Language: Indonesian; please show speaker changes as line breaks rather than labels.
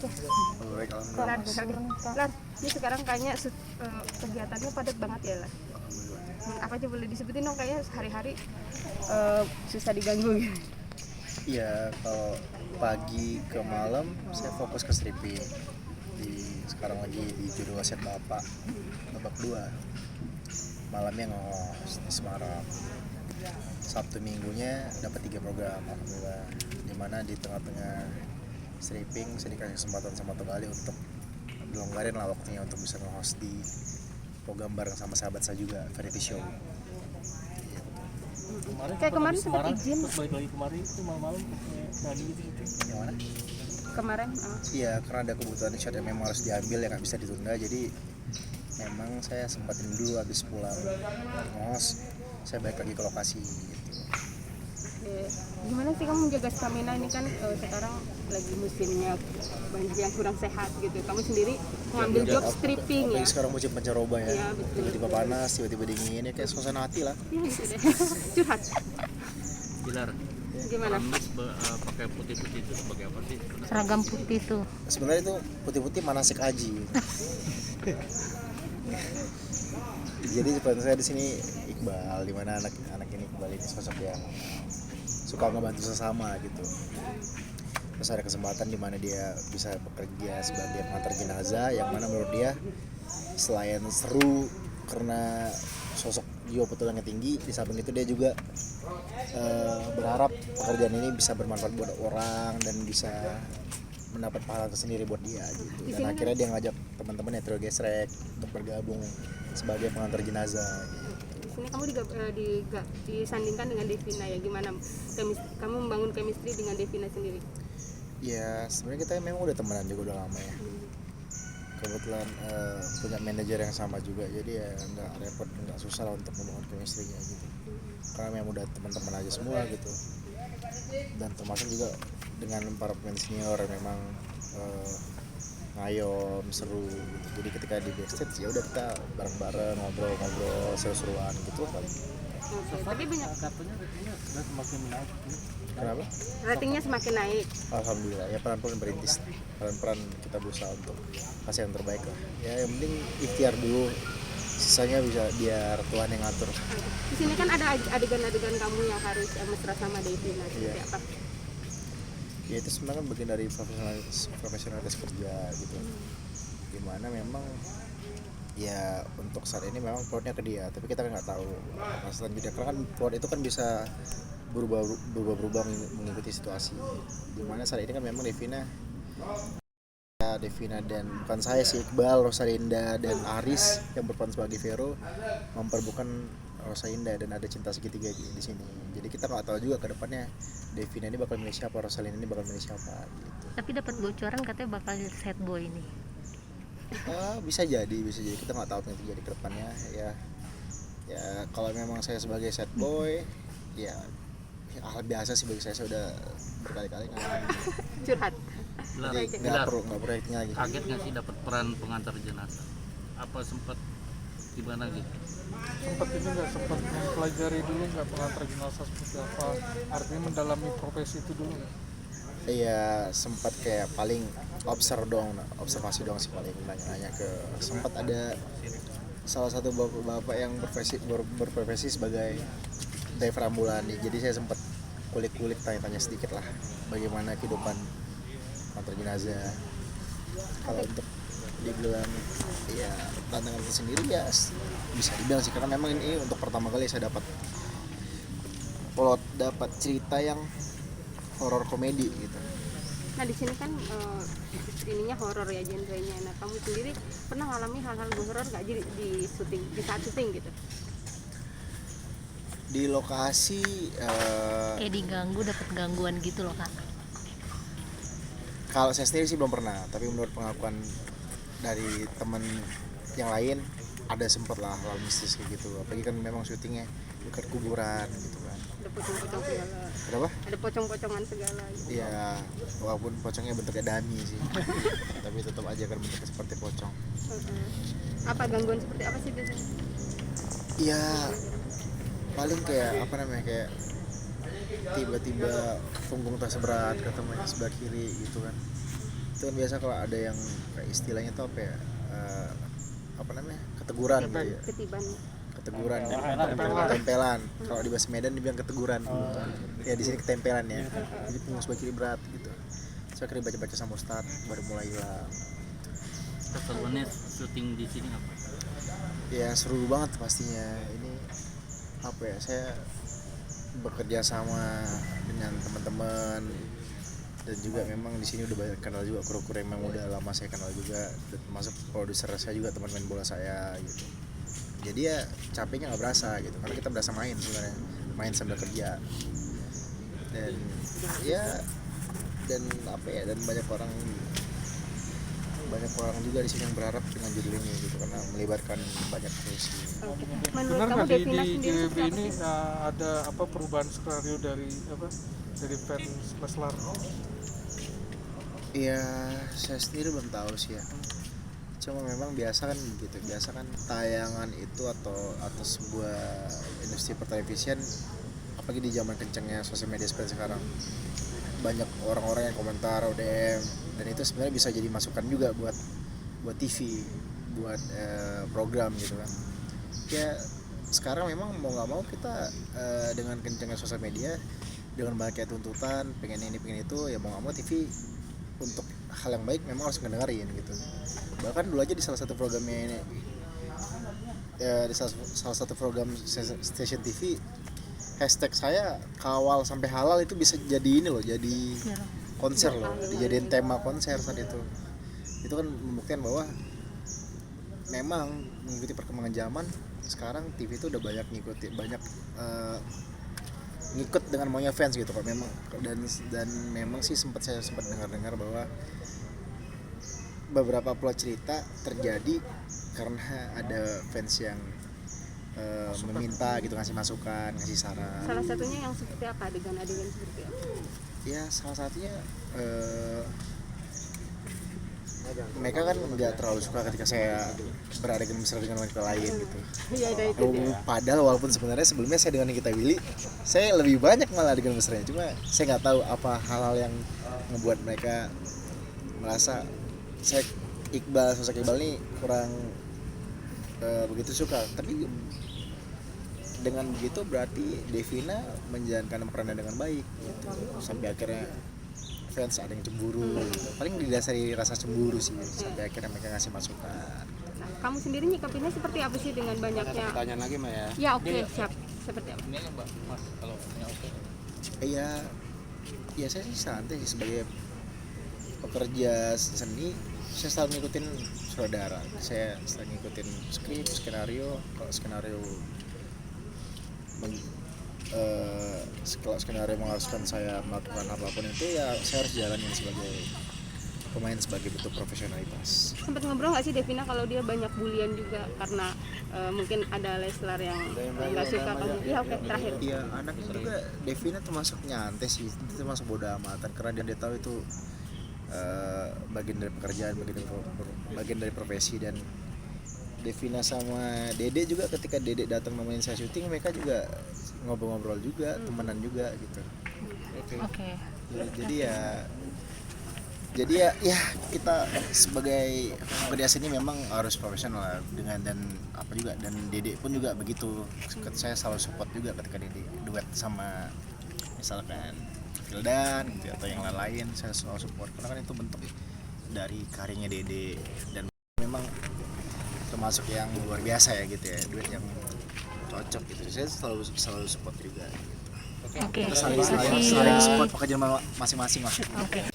aja.
Baik,
Lar, Lar, ini sekarang kayaknya kegiatannya padat banget ya, Lar. Apa aja boleh disebutin dong, kayaknya sehari-hari susah diganggu gitu.
Iya, kalau pagi ke malam saya fokus ke stripping. Sekarang lagi di judul set babak 2. Malamnya ngos di Semarang. Sabtu minggunya dapat 3 program, alhamdulillah. Dimana di tengah-tengah stripping saya dikasih kesempatan sama Tegali untuk dilonggarin lah waktunya untuk bisa nge-host di program bareng sama sahabat saya juga, variety show.
Kayak kemarin sempat izin.
Terus balik lagi kemarin itu malam-malam tadi gitu.
Yang mana?
Kemarin
Iya, karena ada kebutuhan shot yang memang harus diambil yang nggak bisa ditunda, jadi memang saya sempatin dulu habis pulang ngos, saya balik lagi ke lokasi gitu.
Gimana sih kamu menjaga stamina ini kan sekarang lagi musimnya banyak yang kurang sehat gitu. Kamu sendiri mengambil job stripping ya.
Sekarang musim pancaroba ya.
Iya, betul.
Tiba-tiba panas, tiba-tiba dingin, ya kayak suasana hati lah.
Iya gitu deh. Curhat.
Bilar,
Gimana?
pakai putih-putih itu sebagai apa sih?
Seragam putih tuh.
Sebenarnya itu putih-putih manasik haji. Jadi seperti saya di sini Iqbal, di mana anak ini Iqbal ini sosok yang suka ngebantu sesama gitu. Terus ada kesempatan di mana dia bisa bekerja sebagai pengantar jenazah, yang mana menurut dia selain seru karena sosok jiwa petualangan tinggi, di samping itu dia juga berharap pekerjaan ini bisa bermanfaat buat orang dan bisa mendapat pahala tersendiri buat dia gitu. Dan akhirnya dia ngajak teman-teman Hetero Gesrek untuk bergabung sebagai pengantar jenazah gitu.
Di sini kamu disandingkan dengan Devina ya, gimana kamu membangun chemistry dengan Devina sendiri?
Ya sebenarnya kita memang udah temenan juga udah lama ya. Kebetulan punya manajer yang sama juga, jadi ya nggak repot, nggak susah lah untuk membangun chemistry-nya gitu. Karena memang udah teman-teman aja semua gitu. Dan termasuk juga dengan para pemain senior yang memang ngayom, seru gitu. Jadi ketika di backstage ya udah kita bareng-bareng ngobrol-ngobrol seru-seruan gitu kan.
Tapi banyak
Katanya sudah semakin menaik.
Kenapa?
ratingnya semakin naik.
Alhamdulillah ya, peran-peran berintis, peran-peran kita berusaha untuk kasih yang terbaik lah. Ya yang penting ikhtiar dulu, sisanya bisa biar Tuhan yang ngatur.
Di sini kan ada adegan-adegan kamu yang harus mesra sama Devina, seperti
Iya.
apa?
Ya itu sebenarnya kan bagian dari profesionalitas kerja gitu. Dimana memang ya untuk saat ini memang plotnya ke dia, tapi kita nggak tahu selanjutnya karena kan plot itu kan bisa berubah mengikuti situasi. Dimana saat ini kan memang Devina dan bukan saya sih, Iqbal, Rosalinda dan Aris yang berperan sebagai Vero memperbukan Rosalinda, dan ada cinta segitiga di sini. Jadi kita nggak tahu juga ke depannya Devina ini bakal milih siapa, Rosalinda ini bakal milih siapa gitu.
Tapi dapat bocoran katanya bakal sad boy ini.
Bisa jadi kita nggak tahu apa yang terjadi ke depannya ya. Kalau memang saya sebagai sad boy ya hal biasa sih bagi saya udah berkali-kali ngalamin.
Curhat.
Jadi nggak perlu acting lagi.
Kaget nggak sih dapat peran pengantar jenazah? Apa sempat gimana gitu?
Sempat mempelajari dulu nggak pengantar jenazah seperti apa, artinya mendalami profesi itu dulu nggak?
Iya, sempat kayak paling observasi doang sih, paling nanya ke, sempat ada salah satu bapak yang berprofesi sebagai driver ambulan. Jadi saya sempat kulik-kulik, tanya-tanya sedikit lah bagaimana kehidupan pengantar jenazah. Kalau untuk dibilang ya tantangan sendiri ya bisa dibilang sih, karena memang ini untuk pertama kali saya dapat cerita yang horor komedi gitu.
Nah di sini kan ininya horor ya genrenya. Nah kamu sendiri pernah ngalami hal-hal horor nggak di saat syuting gitu?
Di lokasi
Kayak diganggu, dapat gangguan gitu loh kak.
kalau saya sendiri sih belum pernah, tapi menurut pengakuan dari teman yang lain ada sempat lah hal mistis kayak gitu. Apalagi kan memang syutingnya dekat kuburan gitu kan.
Ada pocong-pocong segala.
Kenapa?
Ada pocong-pocongan segala. Gitu.
Iya, walaupun pocongnya bentuknya dummy sih, tapi tetap aja kan bentuknya seperti pocong.
Apa gangguan seperti apa sih biasanya?
Iya, paling kayak kayak tiba-tiba punggung terseberat ke temannya sebelah kiri gitu kan. itu kan biasa kalau ada yang kayak istilahnya tuh apa ya, apa namanya, keteguran gitu ya,
ketiban.
keteguran, ketempelan. Kalau di bahasa Medan dibilang keteguran, ya di sini ketempelan ya, jadi punggung sebelah kiri berat gitu. Saya akhirnya baca-baca sama Ustadz baru mulai hilang.
Keseruannya syuting di sini apa?
Ya seru banget pastinya. Ini apa ya, saya bekerja sama dengan teman-teman dan juga memang di sini udah banyak kenal juga kru-kru yang memang udah lama saya kenal juga, termasuk produser saya juga teman main bola saya gitu. Jadi ya capeknya nggak berasa gitu, karena kita berasa main sebenarnya, main sambil kerja. Dan ya dan apa ya, dan banyak orang juga di sini yang berharap dengan judul ini gitu, karena melibatkan banyak profesi.
Menurut
Benar
kamu
nggak di
Devina sendiri
GWB
seperti apa
ini
sih?
ada apa perubahan skenario dari fans Leslar?
Iya, saya sendiri belum tahu sih ya. Cuma memang biasa kan gitu, biasa kan tayangan itu atau sebuah industri pertelevisian, apalagi di zaman kencangnya sosial media seperti sekarang, banyak orang-orang yang komentar ODM, dan itu sebenarnya bisa jadi masukan juga buat TV, buat program gitu kan. Ya sekarang memang mau nggak mau kita dengan kencangnya sosial media, dengan banyaknya tuntutan pengen ini pengen itu, ya mau nggak mau TV untuk hal yang baik memang harus ngedengerin gitu. Bahkan dulu aja di salah satu programnya ini, ya, di salah satu program stasiun TV, hashtag saya kawal sampai halal itu bisa jadi ini loh, jadi konser loh, dijadiin tema konser saat itu. Itu kan membuktikan bahwa memang mengikuti perkembangan zaman sekarang, TV itu udah banyak ngikut dengan maunya fans gitu kok memang. Dan memang sih saya sempat dengar bahwa beberapa plot cerita terjadi karena ada fans yang meminta gitu, ngasih masukan, ngasih saran.
Salah satunya yang seperti apa, adegan-adegan seperti apa?
Ya salah satunya mereka kan nggak terlalu suka ketika saya beradegan mesra dengan wanita lain gitu.
Iya, ada itu dia.
Padahal walaupun sebenarnya sebelumnya saya dengan Nikita Willy, saya lebih banyak malah adegan mesranya, cuma saya nggak tahu apa hal-hal yang membuat mereka merasa saya sosok Iqbal ini kurang begitu suka. Tapi dengan begitu berarti Devina menjalankan perannya dengan baik gitu. Sampai akhirnya fans ada yang cemburu, paling didasari rasa cemburu sih, sampai akhirnya mereka ngasih masukan.
Nah, kamu sendiri nyikapinnya seperti apa sih dengan banyaknya?
Pertanyaan lagi Mbak ya.
Ya oke, siap. Seperti apa?
Ini Mbak Mas kalau punya oke.
Ya saya sih santai sih, sebagai pekerja seni saya selalu ngikutin sutradara, saya selalu ngikutin skrip, skenario. Kalau skenario kalau skenario mengharuskan saya melakukan apapun itu, ya saya harus jalanin sebagai pemain, sebagai bentuk profesionalitas.
Sempat ngobrol nggak sih Devina kalau dia banyak bulian juga karena mungkin ada Leslar yang nggak suka kamu? Ya oke, terakhir.
Iya, anaknya juga Devina termasuk nyantai sih, termasuk bodo amatan, karena dia tahu itu bagian dari pekerjaan, bagian dari profesi. Dan Devina sama Dede juga, ketika Dede datang nemenin saya syuting, mereka juga ngobrol-ngobrol juga, temenan juga gitu.
Oke.
Jadi ya kita sebagai pekerja seni memang harus profesional dengan, dan apa juga, dan Dede pun juga begitu. Saya selalu support juga ketika Dede duet sama misalkan Vildan gitu, atau yang lain-lain, saya selalu support karena kan itu bentuk dari karyanya Dede, dan memang termasuk yang luar biasa ya gitu ya, duet yang cocok gitu. Saya selalu support juga gitu.
Oke.
Saling support pekerjaan masing-masing lah.
Oke.